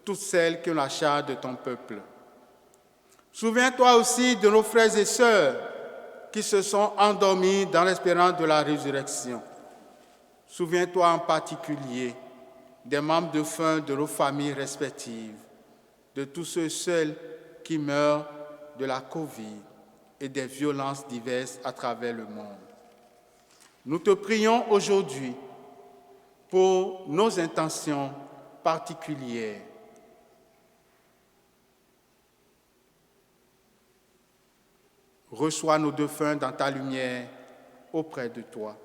toutes celles qui ont la charge de ton peuple. Souviens-toi aussi de nos frères et sœurs qui se sont endormis dans l'espérance de la résurrection. Souviens-toi en particulier des membres de faim de nos familles respectives, de tous ceux seuls qui meurent de la Covid et des violences diverses à travers le monde. Nous te prions aujourd'hui pour nos intentions particulières. Reçois nos défunts dans ta lumière auprès de toi.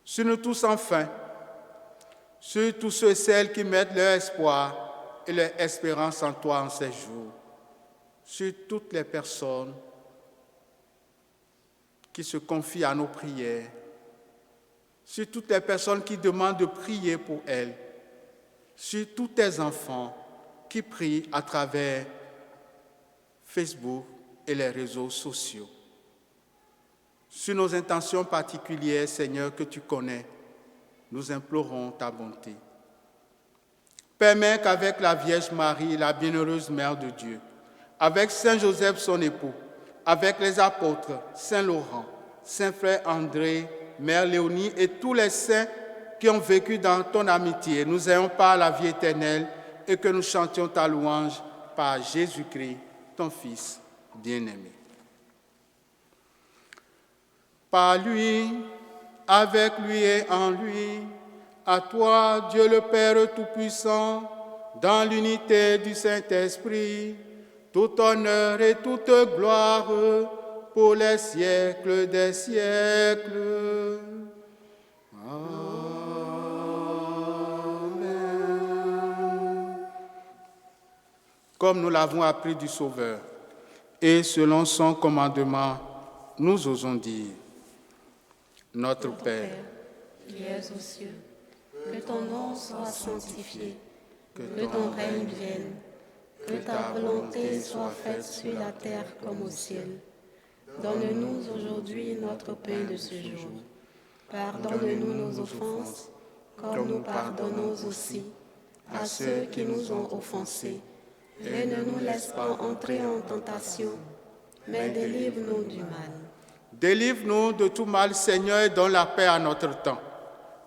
Sur nous tous enfin, sur tous ceux et celles qui mettent leur espoir et leur espérance en toi en ces jours, sur toutes les personnes qui se confient à nos prières, sur toutes les personnes qui demandent de prier pour elles, sur tous tes enfants qui prient à travers Facebook et les réseaux sociaux. Sur nos intentions particulières, Seigneur, que tu connais, nous implorons ta bonté. Permets qu'avec la Vierge Marie, la bienheureuse Mère de Dieu, avec Saint Joseph, son époux, avec les apôtres, Saint Laurent, Saint Frère André, Mère Léonie et tous les saints qui ont vécu dans ton amitié, nous ayons part la vie éternelle et que nous chantions ta louange par Jésus-Christ, ton Fils bien-aimé. Par lui, avec lui et en lui, à toi, Dieu le Père Tout-Puissant, dans l'unité du Saint-Esprit, tout honneur et toute gloire pour les siècles des siècles. Amen. Comme nous l'avons appris du Sauveur, et selon son commandement, nous osons dire, Notre Père, qui es aux cieux, que ton nom soit sanctifié, que ton règne vienne, que ta volonté soit faite sur la terre comme au ciel. Donne-nous aujourd'hui notre pain de ce jour. Pardonne-nous nos offenses, comme nous pardonnons aussi à ceux qui nous ont offensés. Et ne nous laisse pas entrer en tentation, mais délivre-nous du mal. Délivre-nous de tout mal, Seigneur, et donne la paix à notre temps.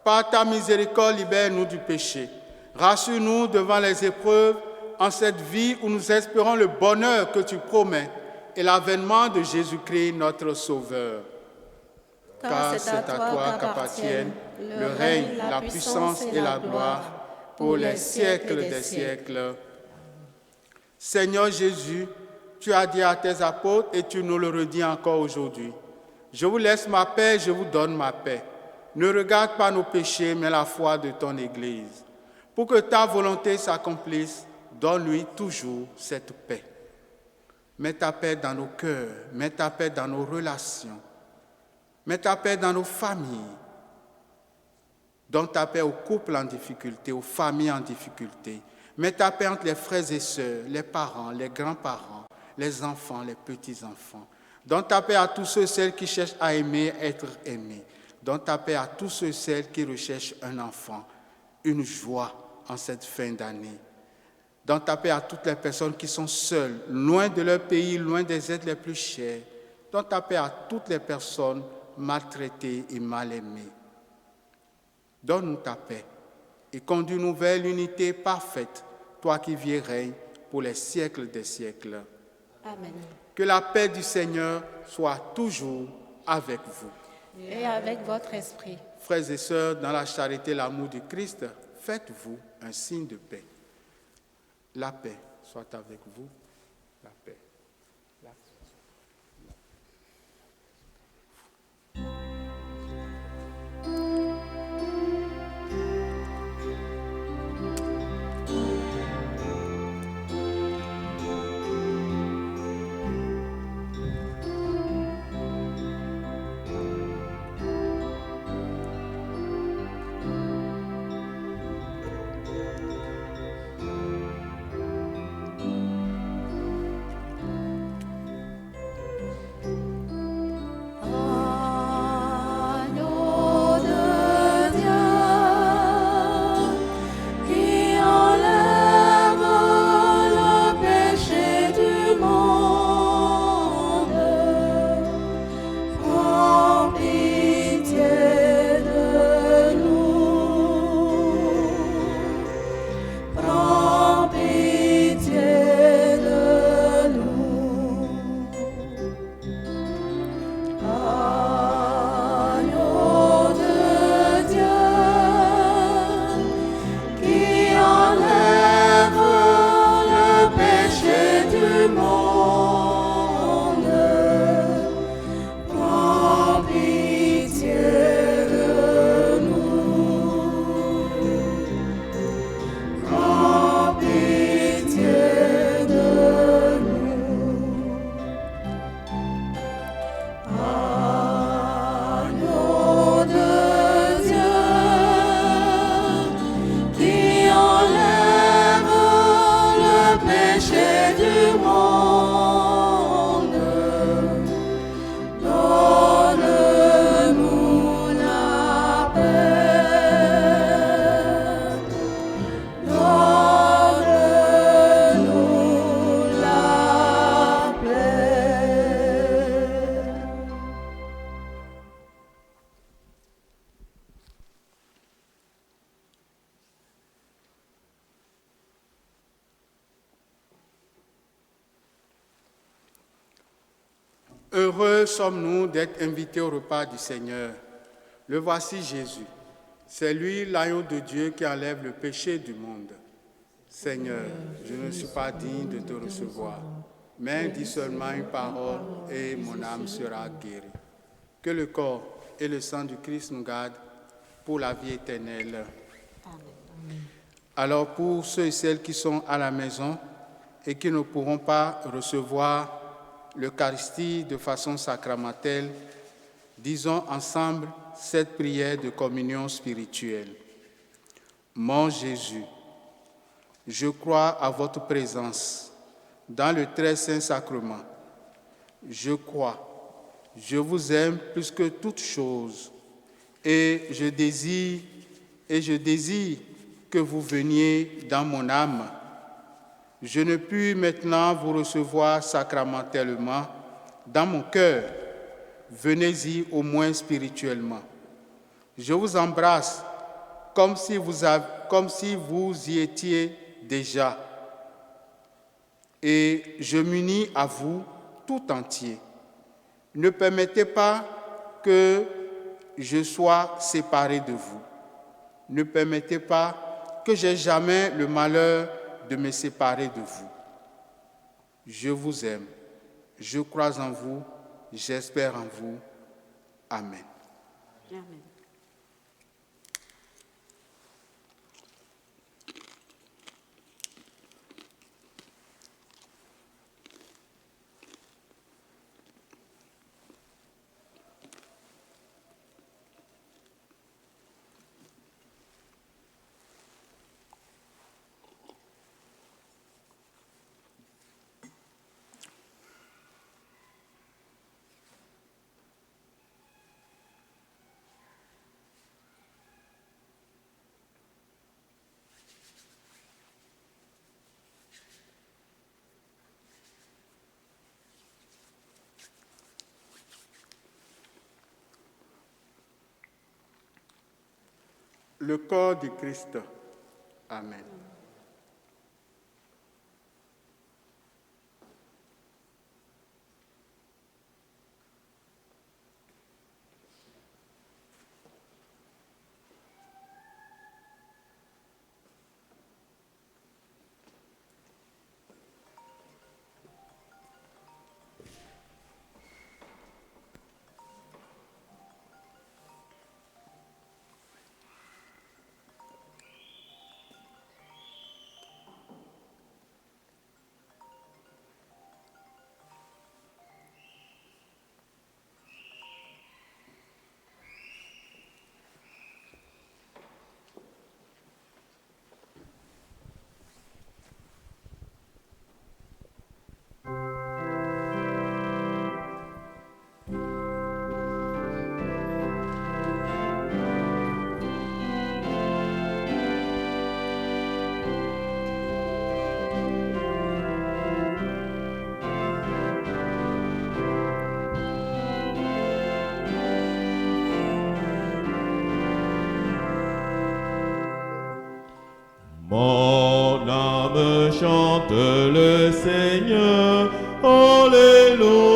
Par ta miséricorde, libère-nous du péché. Rassure-nous devant les épreuves en cette vie où nous espérons le bonheur que tu promets et l'avènement de Jésus-Christ, notre Sauveur. Car c'est à toi qu'appartiennent le règne, la puissance et la gloire pour les siècles des siècles. Seigneur Jésus, tu as dit à tes apôtres et tu nous le redis encore aujourd'hui. Je vous laisse ma paix, je vous donne ma paix. Ne regarde pas nos péchés, mais la foi de ton Église. Pour que ta volonté s'accomplisse, donne-lui toujours cette paix. Mets ta paix dans nos cœurs, mets ta paix dans nos relations, mets ta paix dans nos familles. Donne ta paix aux couples en difficulté, aux familles en difficulté. Mets ta paix entre les frères et sœurs, les parents, les grands-parents, les enfants, les petits-enfants. Donne ta paix à tous ceux et celles qui cherchent à aimer, être aimés. Donne ta paix à tous ceux et celles qui recherchent un enfant, une joie en cette fin d'année. Donne ta paix à toutes les personnes qui sont seules, loin de leur pays, loin des êtres les plus chers. Donne ta paix à toutes les personnes maltraitées et mal aimées. Donne-nous ta paix et conduis-nous vers l'unité parfaite, toi qui vis et règnes pour les siècles des siècles. Amen. Que la paix du Seigneur soit toujours avec vous. Et avec votre esprit. Frères et sœurs, dans la charité et l'amour du Christ, faites-vous un signe de paix. La paix soit avec vous. La paix. Heureux sommes-nous d'être invités au repas du Seigneur. Le voici Jésus. C'est lui, l'agneau de Dieu qui enlève le péché du monde. Seigneur, je ne suis pas digne de te recevoir, mais dis seulement une parole et mon âme sera guérie. Que le corps et le sang du Christ nous gardent pour la vie éternelle. Amen. Alors pour ceux et celles qui sont à la maison et qui ne pourront pas recevoir l'Eucharistie de façon sacramentelle, disons ensemble cette prière de communion spirituelle. Mon Jésus, je crois à votre présence dans le très saint sacrement. Je crois, je vous aime plus que toute chose et je désire que vous veniez dans mon âme. Je ne puis maintenant vous recevoir sacramentellement dans mon cœur. Venez-y au moins spirituellement. Je vous embrasse comme si vous y étiez déjà. Et je m'unis à vous tout entier. Ne permettez pas que je sois séparé de vous. Ne permettez pas que j'aie jamais le malheur de me séparer de vous. Je vous aime, je crois en vous, j'espère en vous. Amen. Amen. Le corps du Christ. Amen. Mon âme chante le Seigneur, Alléluia.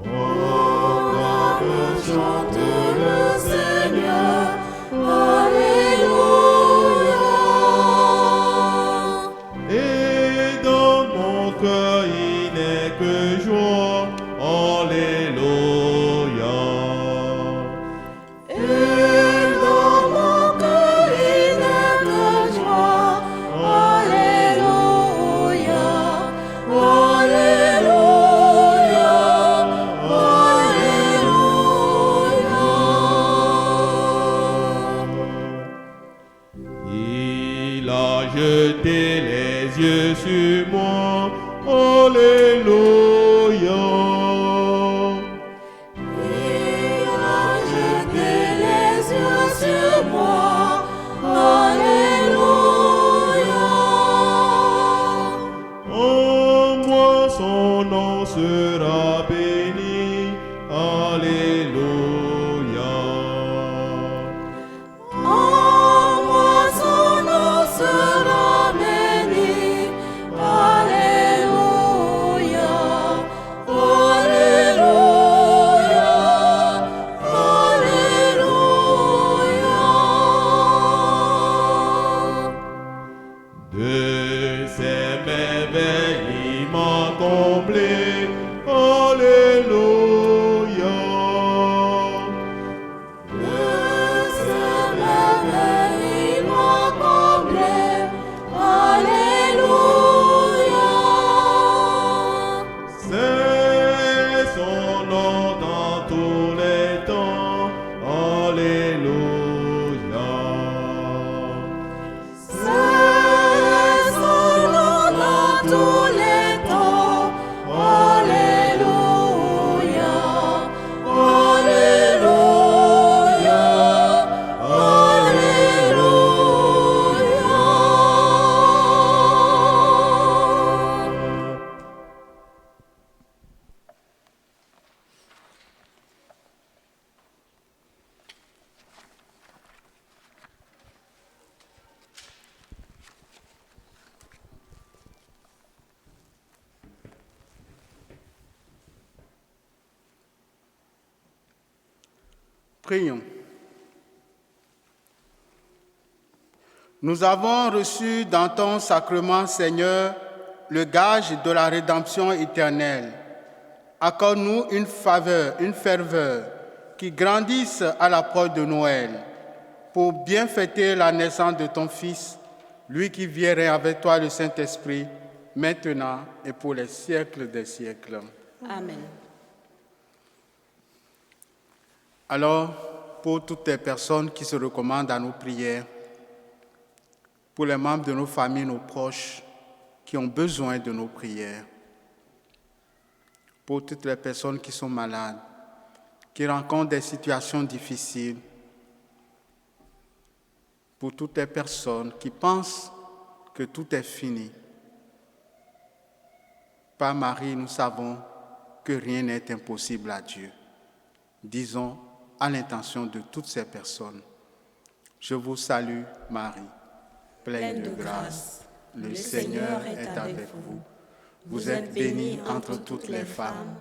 Mon âme chante le Seigneur, Alléluia. Et dans mon cœur il n'est que joie, Alléluia. Il a jeté les yeux sur moi, Alléluia. Il a jeté les yeux sur moi, Alléluia. En moi son nom sera béni, Alléluia. Sera béni, Alléluia. Prions. Nous avons reçu dans ton sacrement, Seigneur, le gage de la rédemption éternelle. Accorde-nous une faveur, une ferveur qui grandisse à l'approche de Noël pour bien fêter la naissance de ton Fils, lui qui viendrait avec toi le Saint-Esprit, maintenant et pour les siècles des siècles. Amen. Alors, pour toutes les personnes qui se recommandent à nos prières, pour les membres de nos familles, nos proches, qui ont besoin de nos prières, pour toutes les personnes qui sont malades, qui rencontrent des situations difficiles, pour toutes les personnes qui pensent que tout est fini. Par Marie, nous savons que rien n'est impossible à Dieu. Disons à l'intention de toutes ces personnes, je vous salue, Marie, pleine de grâce. Le Seigneur est avec vous. Vous êtes bénie entre toutes les femmes,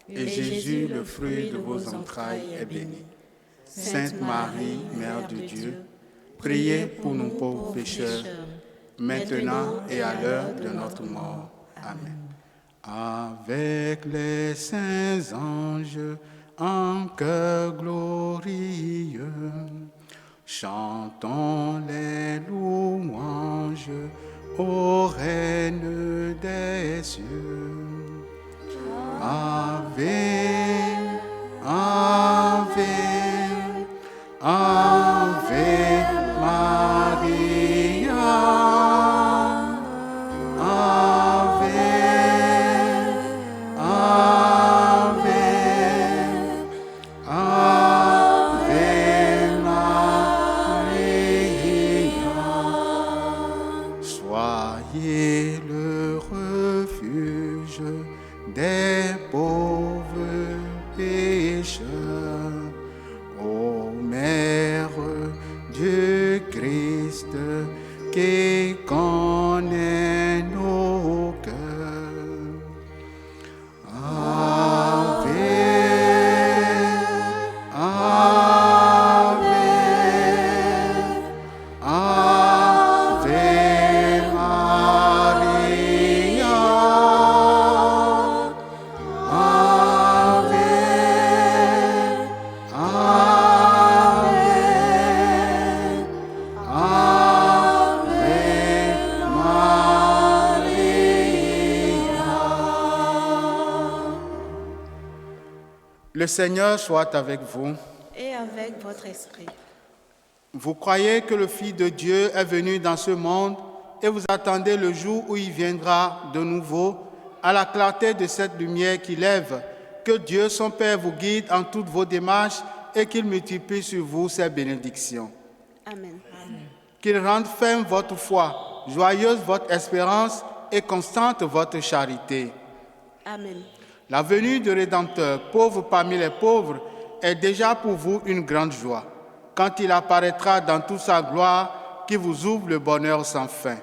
et Jésus, le fruit de vos entrailles, est béni. Sainte Marie, Mère de Dieu, priez pour nous pauvres pécheurs, maintenant et à l'heure de notre mort. Amen. Avec les saints anges, en chœur glorieux, chantons les louanges ô Reine des cieux. Ave, Ave, Ave Maria. Ave, Ave, Ave Maria. Soyez le refuge des pauvres pécheurs, ô Mère du Christ qui connaît nos cœurs. Ave, Ave, Ave Maria. Ave, Le Seigneur soit avec vous. Et avec votre esprit. Vous croyez que le Fils de Dieu est venu dans ce monde et vous attendez le jour où il viendra de nouveau à la clarté de cette lumière qui lève. Que Dieu, son Père, vous guide en toutes vos démarches et qu'il multiplie sur vous ses bénédictions. Amen. Qu'il rende ferme votre foi, joyeuse votre espérance et constante votre charité. Amen. La venue du Rédempteur, pauvre parmi les pauvres, est déjà pour vous une grande joie, quand il apparaîtra dans toute sa gloire, qui vous ouvre le bonheur sans fin.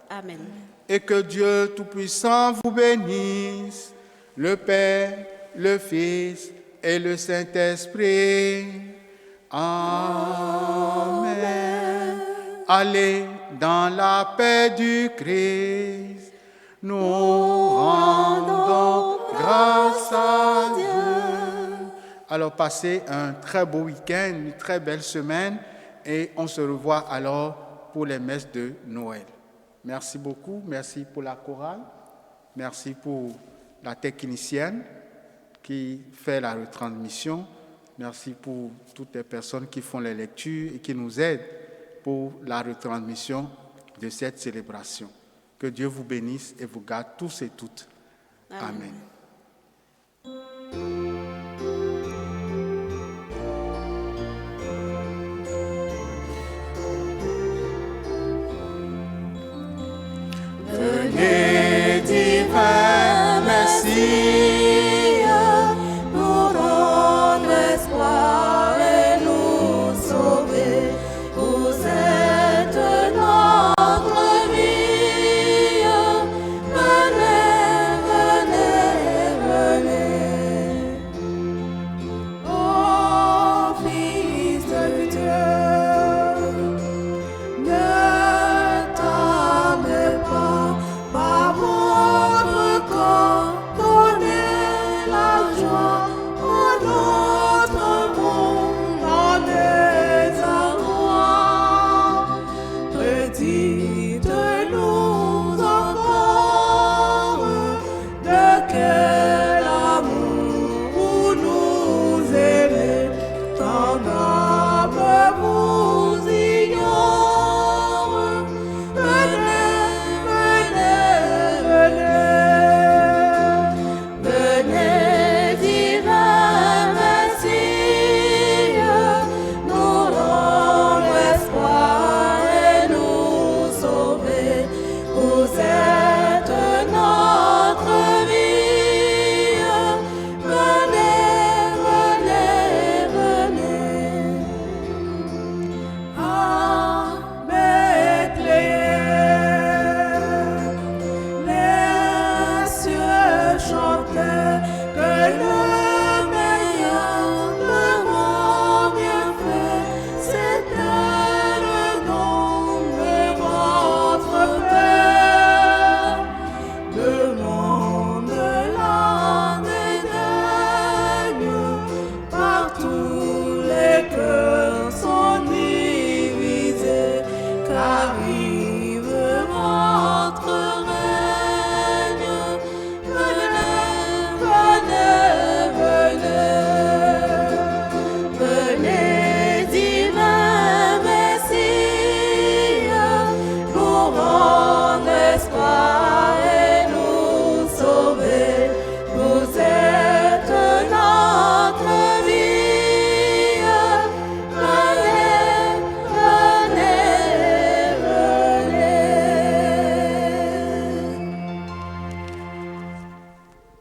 Amen. Et que Dieu Tout-Puissant vous bénisse, le Père, le Fils et le Saint-Esprit. Amen. Allez dans la paix du Christ, nous rendons grâce à Dieu. Alors passez un très beau week-end, une très belle semaine et on se revoit alors pour les messes de Noël. Merci beaucoup, merci pour la chorale, merci pour la technicienne qui fait la retransmission, merci pour toutes les personnes qui font les lectures et qui nous aident pour la retransmission de cette célébration. Que Dieu vous bénisse et vous garde tous et toutes. Amen.